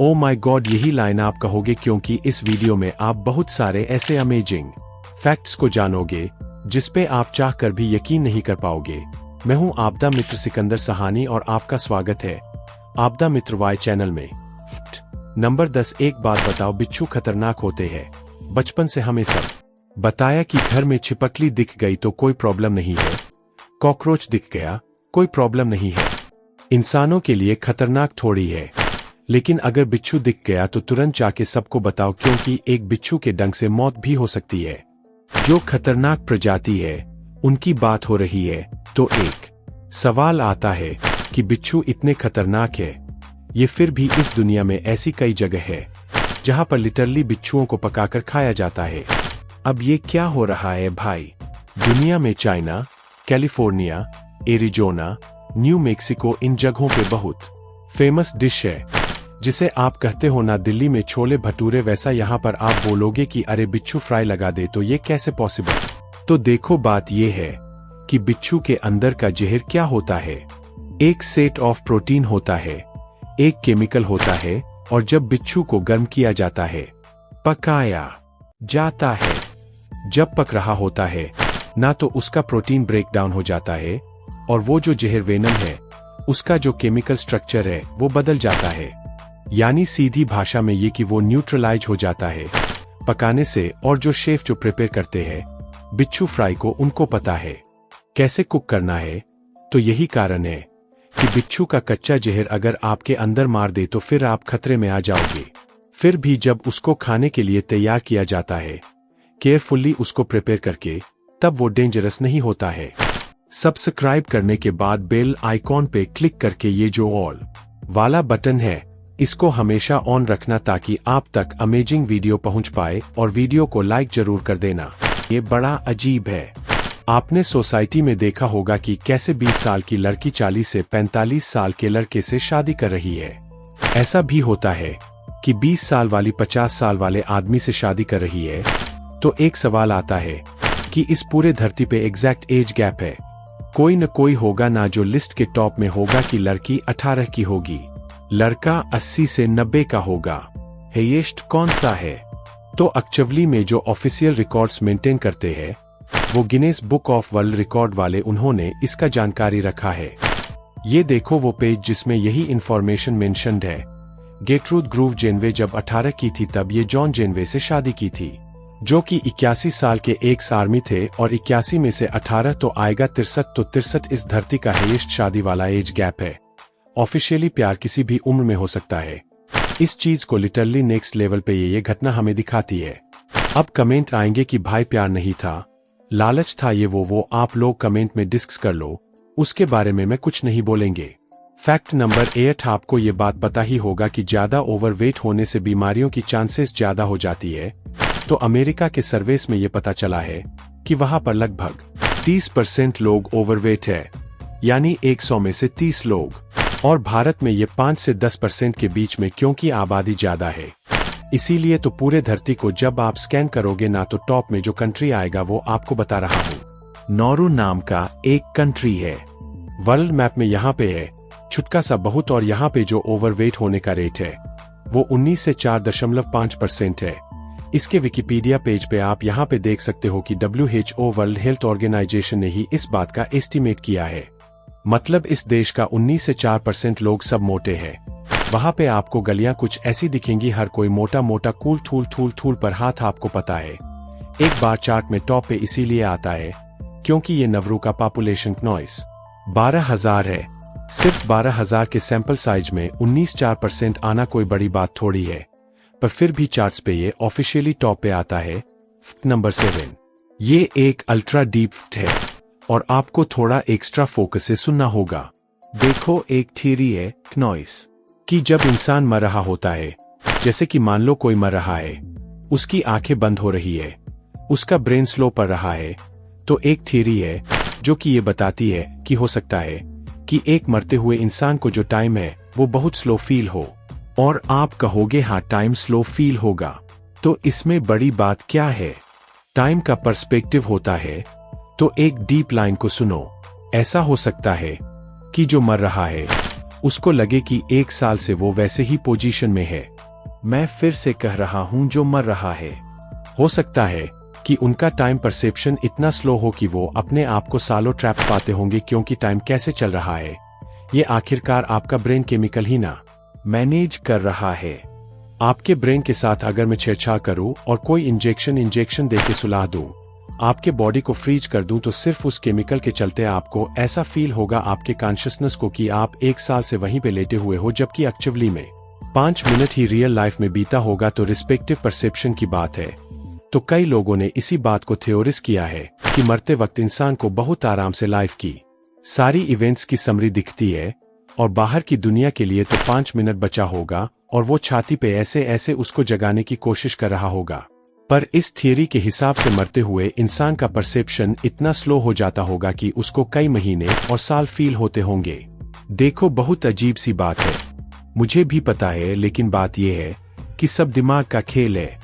Oh my God, यही line आप कहोगे क्योंकि इस वीडियो में आप बहुत सारे ऐसे अमेजिंग फैक्ट्स को जानोगे जिस पे आप चाहकर भी यकीन नहीं कर पाओगे। मैं हूं आपदा मित्र सिकंदर सहानी और आपका स्वागत है आपदा मित्र वाई चैनल में। नंबर 10, एक बात बताओ, बिच्छू खतरनाक होते हैं। बचपन से हमें सब बताया कि घर में छिपकली दिख गई तो कोई प्रॉब्लम नहीं है, कॉकरोच दिख गया कोई प्रॉब्लम नहीं है। इंसानों के लिए खतरनाक थोड़ी है, लेकिन अगर बिच्छू दिख गया तो तुरंत जाके सबको बताओ, क्योंकि एक बिच्छू के डंक से मौत भी हो सकती है। जो खतरनाक प्रजाति है उनकी बात हो रही है, तो एक सवाल आता है कि बिच्छू इतने खतरनाक है, ये फिर भी इस दुनिया में ऐसी कई जगह है जहां पर लिटरली बिच्छुओं को पकाकर खाया जाता है। अब ये क्या हो रहा है भाई? दुनिया में China, California, Arizona, New Mexico, इन जगहों पे बहुत फेमस डिश है जिसे आप कहते हो ना दिल्ली में छोले भटूरे, वैसा यहाँ पर आप बोलोगे कि अरे बिच्छू फ्राई लगा दे, तो ये कैसे पॉसिबल? तो देखो, बात ये है कि बिच्छू के अंदर का जहर क्या होता है। एक सेट ऑफ प्रोटीन होता है, एक केमिकल होता है, और जब बिच्छू को गर्म किया जाता है, पकाया जाता है, जब पक रहा होता है ना, तो उसका प्रोटीन ब्रेक डाउन हो जाता है और वो जो जहर वेनम है उसका जो केमिकल स्ट्रक्चर है वो बदल जाता है। यानी सीधी भाषा में ये कि वो न्यूट्रलाइज हो जाता है पकाने से। और जो शेफ जो प्रिपेयर करते हैं बिच्छू फ्राई को, उनको पता है कैसे कुक करना है। तो यही कारण है कि बिच्छू का कच्चा जहर अगर आपके अंदर मार दे तो फिर आप खतरे में आ जाओगे। फिर भी जब उसको खाने के लिए तैयार किया जाता है केयरफुली उसको प्रिपेयर करके, तब वो डेंजरस नहीं होता है। सब्सक्राइब करने के बाद बेल आइकॉन पे क्लिक करके ये जो ऑल वाला बटन है इसको हमेशा ऑन रखना, ताकि आप तक अमेजिंग वीडियो पहुंच पाए, और वीडियो को लाइक जरूर कर देना। ये बड़ा अजीब है। आपने सोसाइटी में देखा होगा कि कैसे 20 साल की लड़की 40 से 45 साल के लड़के से शादी कर रही है। ऐसा भी होता है कि 20 साल वाली 50 साल वाले आदमी से शादी कर रही है। तो एक सवाल आता है कि इस पूरे धरती पे एग्जैक्ट एज गैप है, कोई न कोई होगा ना जो लिस्ट के टॉप में होगा कि लड़की 18 की होगी, लड़का 80 से 90 का होगा। हाईएस्ट कौन सा है? तो एक्चुअली में जो ऑफिशियल रिकॉर्ड्स मेंटेन करते हैं वो Guinness book of world record वाले, उन्होंने इसका जानकारी रखा है। ये देखो वो पेज जिसमें यही इंफॉर्मेशन मेंशन्ड है। गेटरूड ग्रूव जेनवे जब 18 की थी तब ये जॉन जेनवे से शादी की थी, जो कि 81 साल के एक्स आर्मी थे, और 81 में से 18 तो आएगा 63, तो 63 इस धरती का हाईएस्ट शादी वाला एज गैप है। ऑफिशियली प्यार किसी भी उम्र में हो सकता है। इस चीज को लिटरली नेक्स्ट लेवल पे ये घटना हमें दिखाती है। अब कमेंट आएंगे कि भाई प्यार नहीं था, लालच था, ये वो आप लोग कमेंट में डिस्कस कर लो, उसके बारे में मैं कुछ नहीं बोलेंगे। फैक्ट नंबर 8, आपको ये बात पता ही होगा कि ज्यादा ओवरवेट होने से बीमारियों की चांसेस ज्यादा हो जाती है। तो अमेरिका के सर्वेस में ये पता चला है कि वहां पर लगभग 30% लोग ओवरवेट है, यानी 100 में से 30 लोग। और भारत में ये 5 से 10% के बीच में, क्योंकि आबादी ज्यादा है। इसीलिए तो पूरे धरती को जब आप स्कैन करोगे ना, तो टॉप में जो कंट्री आएगा वो आपको बता रहा हूँ। नॉरू नाम का एक कंट्री है, वर्ल्ड मैप में यहाँ पे है, छुटका सा बहुत। और यहाँ पे जो ओवरवेट होने का रेट है वो 19 से 4.5% है। इसके विकिपीडिया पेज पे आप यहाँ पे देख सकते हो कि WHO वर्ल्ड हेल्थ ऑर्गेनाइजेशन ने ही इस बात का एस्टीमेट किया है। मतलब इस देश का 19 से 4% लोग सब मोटे हैं। वहाँ पे आपको गलियां कुछ ऐसी दिखेंगी, हर कोई मोटा मोटा कूल थूल पर हाथ, आपको पता है। एक बार चार्ट में टॉप पे इसीलिए आता है क्योंकि ये नवरू का पॉपुलेशन नॉइस 12,000 है। सिर्फ 12,000 के सैंपल साइज में 19.4% आना कोई बड़ी बात थोड़ी है, पर फिर भी चार्ट्स पे ये ऑफिशियली टॉप पे आता है। नंबर 7, ये एक अल्ट्रा डीप है और आपको थोड़ा एक्स्ट्रा फोकस से सुनना होगा। देखो, एक थियरी है नॉइस कि जब इंसान मर रहा होता है, जैसे कि मान लो कोई मर रहा है, उसकी आंखें बंद हो रही है, उसका ब्रेन स्लो पड़ रहा है, तो एक थियरी है जो कि ये बताती है कि हो सकता है कि एक मरते हुए इंसान को जो टाइम है वो बहुत स्लो फील हो। और आप कहोगे हाँ, टाइम स्लो फील होगा, तो इसमें बड़ी बात क्या है? टाइम का पर्सपेक्टिव होता है। तो एक डीप लाइन को सुनो। ऐसा हो सकता है कि जो मर रहा है उसको लगे कि 1 साल से वो वैसे ही पोजीशन में है। मैं फिर से कह रहा हूं, जो मर रहा है। हो सकता है कि उनका टाइम परसेप्शन इतना स्लो हो कि वो अपने आप को सालों ट्रैप पाते होंगे, क्योंकि टाइम कैसे चल रहा है ये आखिरकार आपका ब्रेन केमिकल ही ना मैनेज कर रहा है। आपके ब्रेन के साथ अगर मैं छेड़छाड़ करूं और कोई इंजेक्शन दे के सुला दूं, आपके बॉडी को फ्रीज कर दूं, तो सिर्फ उस केमिकल के चलते आपको ऐसा फील होगा आपके कॉन्शियसनेस को कि आप 1 साल से वहीं पे लेटे हुए हो, जबकि एक्चुअली में 5 मिनट ही रियल लाइफ में बीता होगा। तो रिस्पेक्टिव परसेप्शन की बात है। तो कई लोगों ने इसी बात को थ्योरिस किया है कि मरते वक्त इंसान को बहुत आराम से लाइफ की सारी इवेंट्स की समरी दिखती है और बाहर की दुनिया के लिए तो 5 मिनट बचा होगा और वो छाती पे ऐसे ऐसे उसको जगाने की कोशिश कर रहा होगा। पर इस थियरी के हिसाब से मरते हुए इंसान का परसेप्शन इतना स्लो हो जाता होगा कि उसको कई महीने और साल फील होते होंगे। देखो, बहुत अजीब सी बात है, मुझे भी पता है, लेकिन बात यह है कि सब दिमाग का खेल है।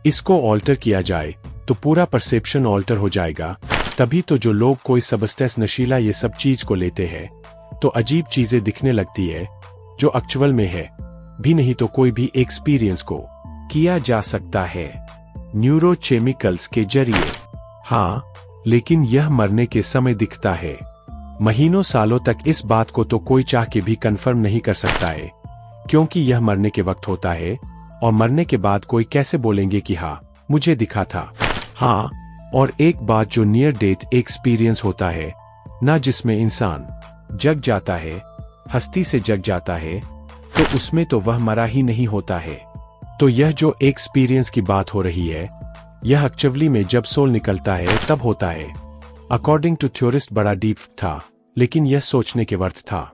इसको ऑल्टर किया जाए तो पूरा परसेप्शन ऑल्टर हो जाएगा। तभी तो जो लोग कोई सबस्टेंस, नशीला, ये सब चीज को लेते हैं तो अजीब चीजें दिखने लगती है जो एक्चुअल में है भी नहीं, तो कोई भी एक्सपीरियंस को किया जा सकता है न्यूरोकेमिकल्स के जरिए। हाँ, लेकिन यह मरने के समय दिखता है। महीनों सालों तक इस बात को तो कोई चाह के भी कंफर्म नहीं कर सकता है, क्योंकि यह मरने के वक्त होता है और मरने के बाद कोई कैसे बोलेंगे कि हाँ मुझे दिखा था। हाँ, और एक बात जो नियर डेथ एक्सपीरियंस होता है ना, जिसमें इंसान जग जाता है, हस्ती से जग जाता है, तो उसमें तो वह मरा ही नहीं होता है। तो यह जो एक्सपीरियंस की बात हो रही है, यह एक्चुअली में जब सोल निकलता है तब होता है। अकॉर्डिंग टू थ्योरिस्ट बड़ा डीप था, लेकिन यह सोचने के वर्थ था।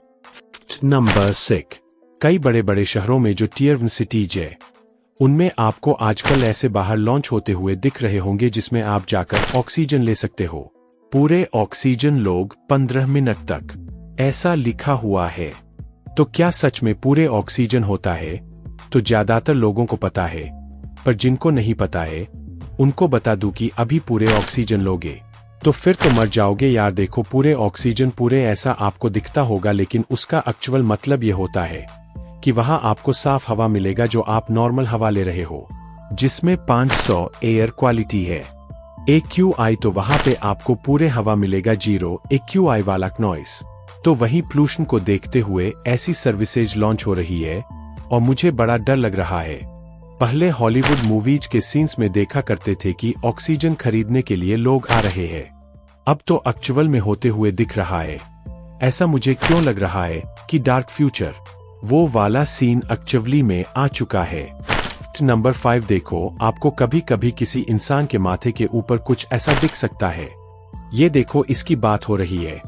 नंबर 6, कई बड़े बड़े शहरों में जो टियर 1 सिटीज है, उनमें आपको आजकल ऐसे बाहर लॉन्च होते हुए दिख रहे होंगे जिसमें आप जाकर ऑक्सीजन ले सकते हो। पूरे ऑक्सीजन लोग 15 मिनट तक, ऐसा लिखा हुआ है। तो क्या सच में पूरे ऑक्सीजन होता है? तो ज्यादातर लोगों को पता है, पर जिनको नहीं पता है उनको बता दूं कि अभी पूरे ऑक्सीजन लोगे तो फिर तो मर जाओगे यार। देखो, पूरे ऑक्सीजन पूरे ऐसा आपको दिखता होगा, लेकिन उसका एक्चुअल मतलब ये होता है कि वहां आपको साफ हवा मिलेगा जो आप नॉर्मल हवा ले रहे हो, जिसमें 500 एयर क्वालिटी है। AQI तो वहां पे आपको पूरे हवा मिलेगा 0 AQI वाला नॉइस। तो वहीं पोल्यूशन को देखते हुए ऐसी सर्विसेज लॉन्च हो रही है और मुझे बड़ा डर लग रहा है। पहले हॉलीवुड मूवीज के सीन्स में देखा करते थे कि ऑक्सीजन खरीदने के लिए लोग आ रहे हैं, अब तो एक्चुअल में होते हुए दिख रहा है। ऐसा मुझे क्यों लग रहा है कि डार्क फ्यूचर वो वाला सीन एक्चुअली में आ चुका है। नंबर 5, देखो, आपको कभी कभी किसी इंसान के माथे के ऊपर कुछ ऐसा दिख सकता है। ये देखो, इसकी बात हो रही है।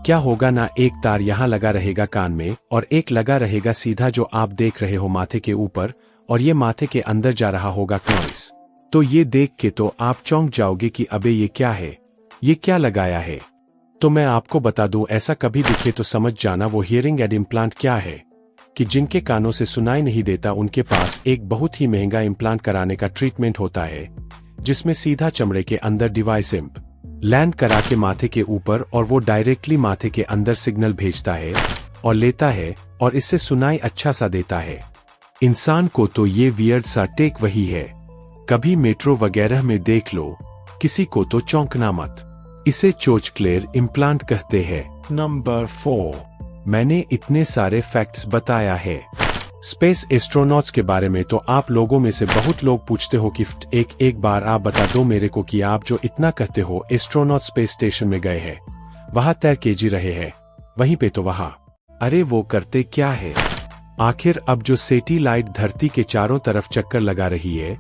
क्या होगा ना, एक तार यहाँ लगा रहेगा कान में और एक लगा रहेगा सीधा जो आप देख रहे हो माथे के ऊपर, और ये माथे के अंदर जा रहा होगा नॉइस। तो ये देख के तो आप चौंक जाओगे कि अबे ये क्या है, ये क्या लगाया है। तो मैं आपको बता दूं, ऐसा कभी दिखे तो समझ जाना वो हियरिंग एड इम्प्लांट क्या है, कि जिनके कानों से सुनाई नहीं देता उनके पास एक बहुत ही महंगा इम्प्लांट कराने का ट्रीटमेंट होता है, जिसमें सीधा चमड़े के अंदर डिवाइस लैंड करा के माथे के ऊपर, और वो डायरेक्टली माथे के अंदर सिग्नल भेजता है और लेता है और इससे सुनाई अच्छा सा देता है इंसान को। तो ये वियर्ड सा टेक वही है, कभी मेट्रो वगैरह में देख लो, किसी को तो चौंकना मत। इसे चोचक्लेयर इम्प्लांट कहते हैं। नंबर 4, मैंने इतने सारे फैक्ट्स बताया है स्पेस एस्ट्रोनॉट्स के बारे में, तो आप लोगों में से बहुत लोग पूछते हो कि एक बार आप बता दो मेरे को कि आप जो इतना कहते हो एस्ट्रोनॉट स्पेस स्टेशन में गए हैं, वहां तैर के जी रहे हैं, वहीं पे तो वहां अरे वो करते क्या है आखिर? अब जो सैटेलाइट धरती के चारों तरफ चक्कर लगा रही है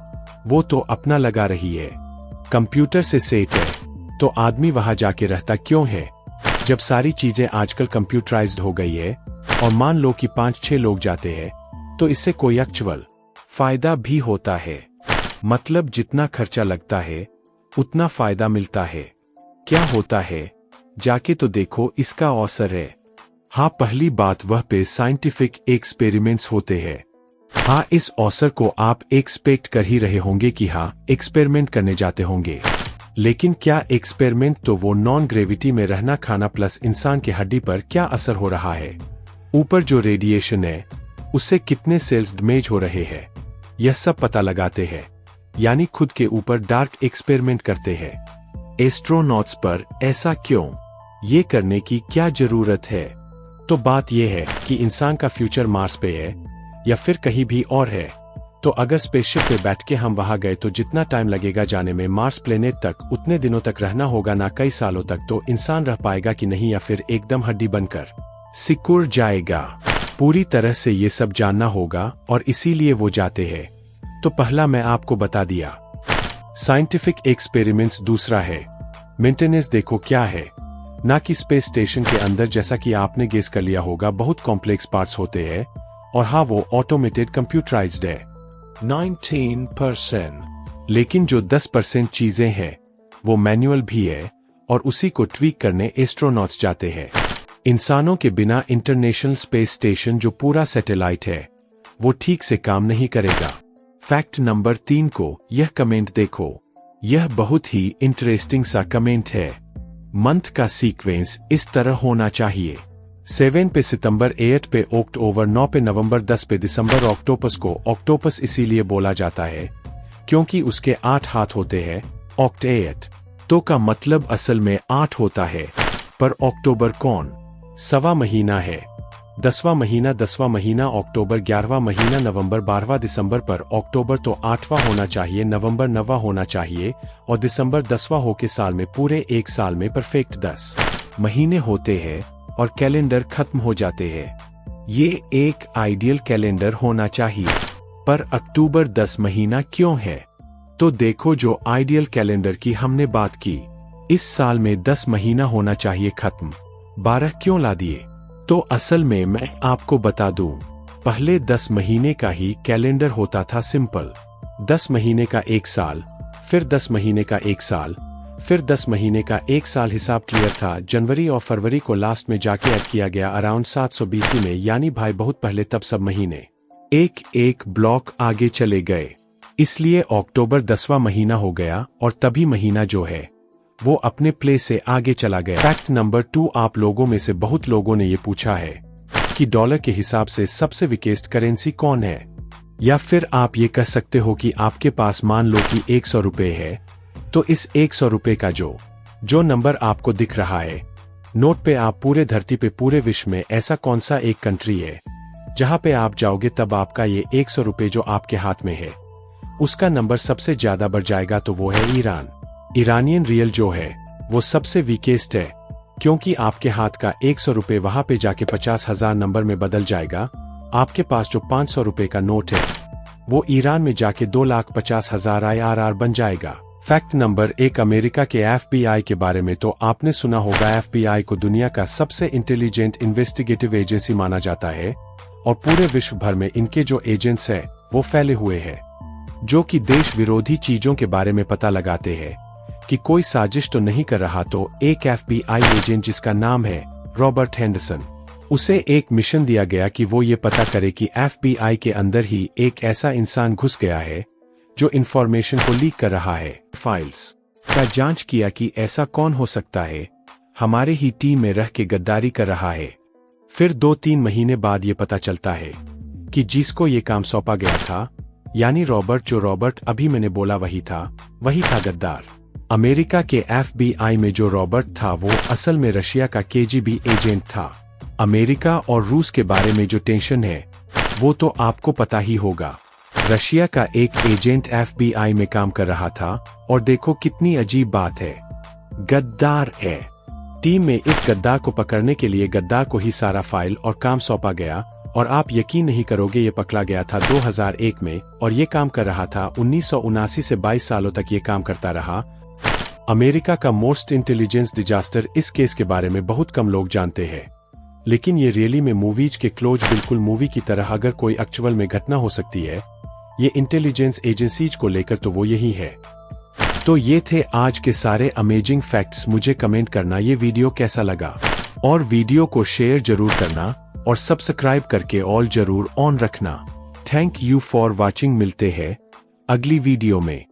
वो तो अपना लगा रही है, कंप्यूटर से सेट है, तो आदमी वहां जाके रहता क्यों है जब सारी चीजें आजकल कंप्यूटराइज्ड हो गई है? और मान लो कि 5-6 लोग जाते हैं तो इससे कोई एक्चुअल फायदा भी होता है, मतलब जितना खर्चा लगता है उतना फायदा मिलता है। क्या होता है जाके तो देखो, इसका अवसर है। हाँ, पहली बात वह पे साइंटिफिक एक्सपेरिमेंट्स होते हैं। हाँ, इस अवसर को आप एक्सपेक्ट कर ही रहे होंगे कि हाँ एक्सपेरिमेंट करने जाते होंगे, लेकिन क्या एक्सपेरिमेंट तो वो नॉन ग्रेविटी में रहना खाना प्लस इंसान के हड्डी पर क्या असर हो रहा है ऊपर जो रेडिएशन है उससे कितने सेल्स डैमेज हो रहे हैं, यह सब पता लगाते हैं, यानी खुद के ऊपर डार्क एक्सपेरिमेंट करते हैं। एस्ट्रोनॉट्स पर ऐसा क्यों? ये करने की क्या जरूरत है? तो बात यह है कि इंसान का फ्यूचर मार्स पे है या फिर कहीं भी और है। तो अगर स्पेसशिप पे बैठ के हम वहां गए तो जितना टाइम लगेगा जाने में मार्स प्लेनेट तक, उतने दिनों तक रहना होगा, ना कई सालों तक। तो इंसान रह पाएगा कि नहीं, या फिर एकदम हड्डी बनकर सिकुड़ जाएगा? पूरी तरह से ये सब जानना होगा और इसीलिए वो जाते हैं। तो पहला मैं आपको बता दिया, साइंटिफिक एक्सपेरिमेंट्स। दूसरा है मेंटेनेंस। देखो क्या है, ना कि स्पेस स्टेशन के अंदर, जैसा कि आपने गेस कर लिया होगा, बहुत कॉम्प्लेक्स पार्ट्स होते हैं। और हाँ, वो ऑटोमेटेड कंप्यूटराइज्ड है 19%, लेकिन जो 10% चीजें हैं वो मैनुअल भी है, और उसी को ट्वीक करने एस्ट्रोनॉट्स जाते हैं। इंसानों के बिना इंटरनेशनल स्पेस स्टेशन जो पूरा सैटेलाइट है वो ठीक से काम नहीं करेगा। फैक्ट नंबर 3 को यह कमेंट देखो, यह बहुत ही इंटरेस्टिंग सा कमेंट है। मंथ का सीक्वेंस इस तरह होना चाहिए: 7 पे सितंबर, 8 पे अक्टूबर, 9 पे नवंबर, 10 पे दिसंबर। ऑक्टोपस को ऑक्टोपस इसीलिए बोला जाता है क्योंकि उसके 8 हाथ होते हैं, ऑक्ट 8। तो का मतलब असल में 8 होता है। पर अक्टूबर कौन सवा महीना है? 10वां महीना, 10वां महीना अक्टूबर, 11वां महीना नवंबर, 12वां दिसंबर। पर अक्टूबर तो 8वां होना चाहिए, नवंबर 9वां होना चाहिए, और दिसंबर 10वां हो के साल में, पूरे एक साल में परफेक्ट 10 महीने होते हैं और कैलेंडर खत्म हो जाते हैं। ये एक आइडियल कैलेंडर होना चाहिए। पर अक्टूबर 10 महीना क्यों है? तो देखो, जो आइडियल कैलेंडर की हमने बात की, इस साल में 10 महीना होना चाहिए खत्म, 12 क्यों ला दिए? तो असल में मैं आपको बता दूं, पहले 10 महीने का ही कैलेंडर होता था सिंपल। 10 महीने का एक साल, फिर 10 महीने का एक साल, फिर 10 महीने का एक साल। हिसाब क्लियर था। जनवरी और फरवरी को लास्ट में जाके ऐड किया गया अराउंड 700 BC में, यानी भाई बहुत पहले। तब सब महीने एक एक ब्लॉक आगे चले गए, इसलिए अक्टूबर 10वां महीना हो गया, और तभी महीना जो है वो अपने प्ले से आगे चला गया। फैक्ट नंबर 2, आप लोगों में से बहुत लोगों ने ये पूछा है कि डॉलर के हिसाब से सबसे वीकेस्ट करेंसी कौन है? या फिर आप ये कह सकते हो कि आपके पास मान लो कि 100 रुपए है, तो इस 100 रुपए का जो नंबर आपको दिख रहा है नोट पे, आप पूरे धरती पे, पूरे विश्व में ऐसा कौन सा एक कंट्री है जहां पे आप जाओगे तब आपका ये 100 रुपए जो आपके हाथ में है उसका नंबर सबसे ज्यादा बढ़ जाएगा? तो वो है ईरान। ईरानियन रियल जो है वो सबसे वीकेस्ट है, क्योंकि आपके हाथ का 100 रुपए वहां पे जाके 50,000 नंबर में बदल जाएगा। आपके पास जो 500 रुपए का नोट है वो ईरान में जाके 2,50,000 IRR बन जाएगा। फैक्ट नंबर 1, अमेरिका के FBI के बारे में तो आपने सुना होगा। FBI को दुनिया का सबसे इंटेलिजेंट इन्वेस्टिगेटिव एजेंसी माना जाता है, और पूरे विश्व भर में इनके जो एजेंट्स हैं वो फैले हुए हैं, जो कि देश विरोधी चीजों के बारे में पता लगाते हैं कि कोई साजिश तो नहीं कर रहा। तो एक FBI एजेंट जिसका नाम है रॉबर्ट हेंडरसन, उसे एक मिशन दिया गया कि वो ये पता करे कि FBI के अंदर ही एक ऐसा इंसान घुस गया है जो इंफॉर्मेशन को लीक कर रहा है। फाइल्स का जांच किया कि ऐसा कौन हो सकता है हमारे ही टीम में रह के गद्दारी कर रहा है। फिर 2-3 महीने बाद ये पता चलता है कि जिसको ये काम सौंपा गया था, यानी रॉबर्ट, जो रॉबर्ट अभी मैंने बोला वही था गद्दार। अमेरिका के FBI में जो रॉबर्ट था वो असल में रशिया का KGB एजेंट था। अमेरिका और रूस के बारे में जो टेंशन है वो तो आपको पता ही होगा। रशिया का एक एजेंट FBI में काम कर रहा था, और देखो कितनी अजीब बात है, गद्दार है। टीम में इस गद्दार को पकड़ने के लिए गद्दार को ही सारा फाइल और काम सौंपा गया, और आप यकीन नहीं करोगे ये पकड़ा गया था 2001 में, और ये काम कर रहा था 1979 से 22 सालों तक ये काम करता रहा। अमेरिका का मोस्ट इंटेलिजेंस डिजास्टर, इस केस के बारे में बहुत कम लोग जानते हैं, लेकिन ये रियली में मूवीज के क्लोज, बिल्कुल मूवी की तरह अगर कोई एक्चुअल में घटना हो सकती है ये इंटेलिजेंस एजेंसीज को लेकर, तो वो यही है। तो ये थे आज के सारे अमेजिंग फैक्ट्स। मुझे कमेंट करना ये वीडियो कैसा लगा, और वीडियो को शेयर जरूर करना, और सब्सक्राइब करके ऑल जरूर ऑन रखना। Thank you for watching. मिलते हैं अगली वीडियो में।